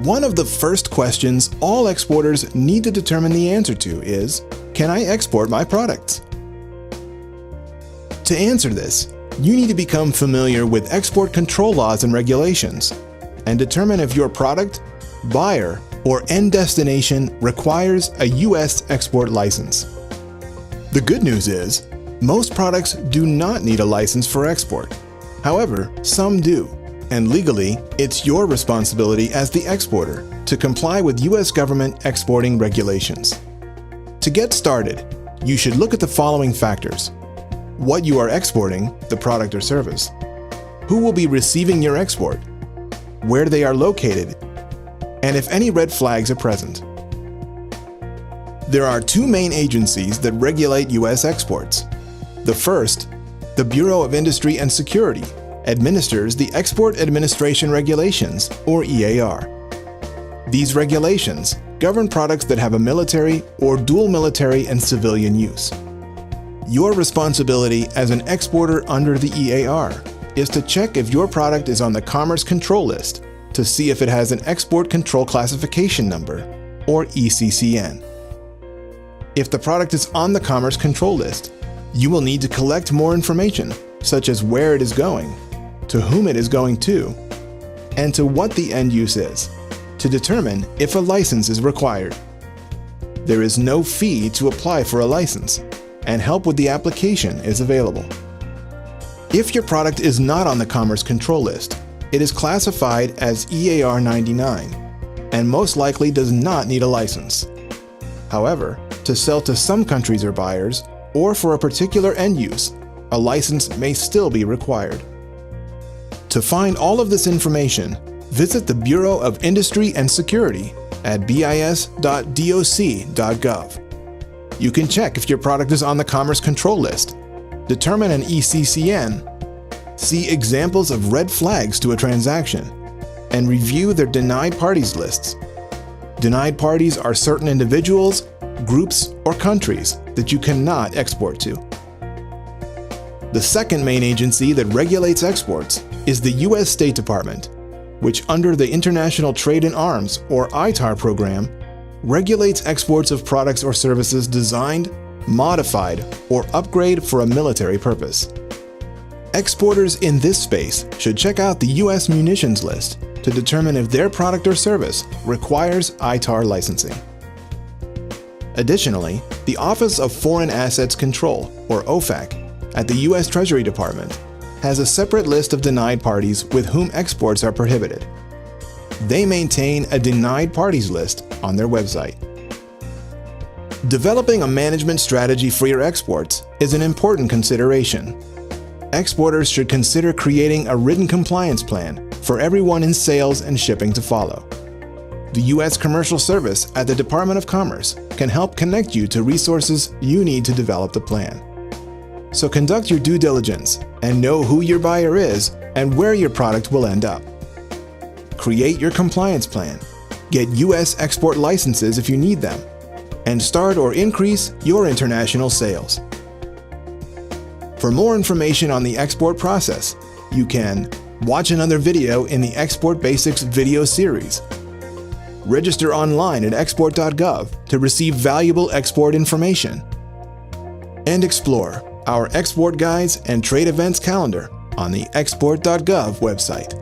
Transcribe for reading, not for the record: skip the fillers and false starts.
One of the first questions all exporters need to determine the answer to is, can I export my products? To answer this, you need to become familiar with export control laws and regulations and determine if your product, buyer, or end destination requires a U.S. export license. The good news is, most products do not need a license for export. However, some do, and legally, it's your responsibility as the exporter to comply with U.S. government exporting regulations. To get started, you should look at the following factors: what you are exporting, the product or service, who will be receiving your export, where they are located, and if any red flags are present. There are two main agencies that regulate U.S. exports. The first, the Bureau of Industry and Security, administers the Export Administration Regulations, or EAR. These regulations govern products that have a military or dual military and civilian use. Your responsibility as an exporter under the EAR is to check if your product is on the Commerce Control List to see if it has an Export Control Classification Number, or ECCN. If the product is on the Commerce Control List, you will need to collect more information, such as where it is going, to whom it is going to, and to what the end use is, to determine if a license is required. There is no fee to apply for a license, and help with the application is available. If your product is not on the Commerce Control List, it is classified as EAR 99, and most likely does not need a license. However, to sell to some countries or buyers, or for a particular end use, a license may still be required. To find all of this information, visit the Bureau of Industry and Security at bis.doc.gov. You can check if your product is on the Commerce Control List, determine an ECCN, see examples of red flags to a transaction, and review their denied parties lists. Denied parties are certain individuals, groups, or countries that you cannot export to. The second main agency that regulates exports is the U.S. State Department, which under the International Trade in Arms, or ITAR program, regulates exports of products or services designed, modified, or upgraded for a military purpose. Exporters in this space should check out the U.S. munitions list to determine if their product or service requires ITAR licensing. Additionally, the Office of Foreign Assets Control, or OFAC, at the U.S. Treasury Department has a separate list of denied parties with whom exports are prohibited. They maintain a denied parties list on their website. Developing a management strategy for your exports is an important consideration. Exporters should consider creating a written compliance plan for everyone in sales and shipping to follow. The U.S. Commercial Service at the Department of Commerce can help connect you to resources you need to develop the plan. So conduct your due diligence and know who your buyer is and where your product will end up. Create your compliance plan, get U.S. export licenses if you need them, and start or increase your international sales. For more information on the export process, you can watch another video in the Export Basics video series, register online at export.gov to receive valuable export information, and explore our export guides and trade events calendar on the export.gov website.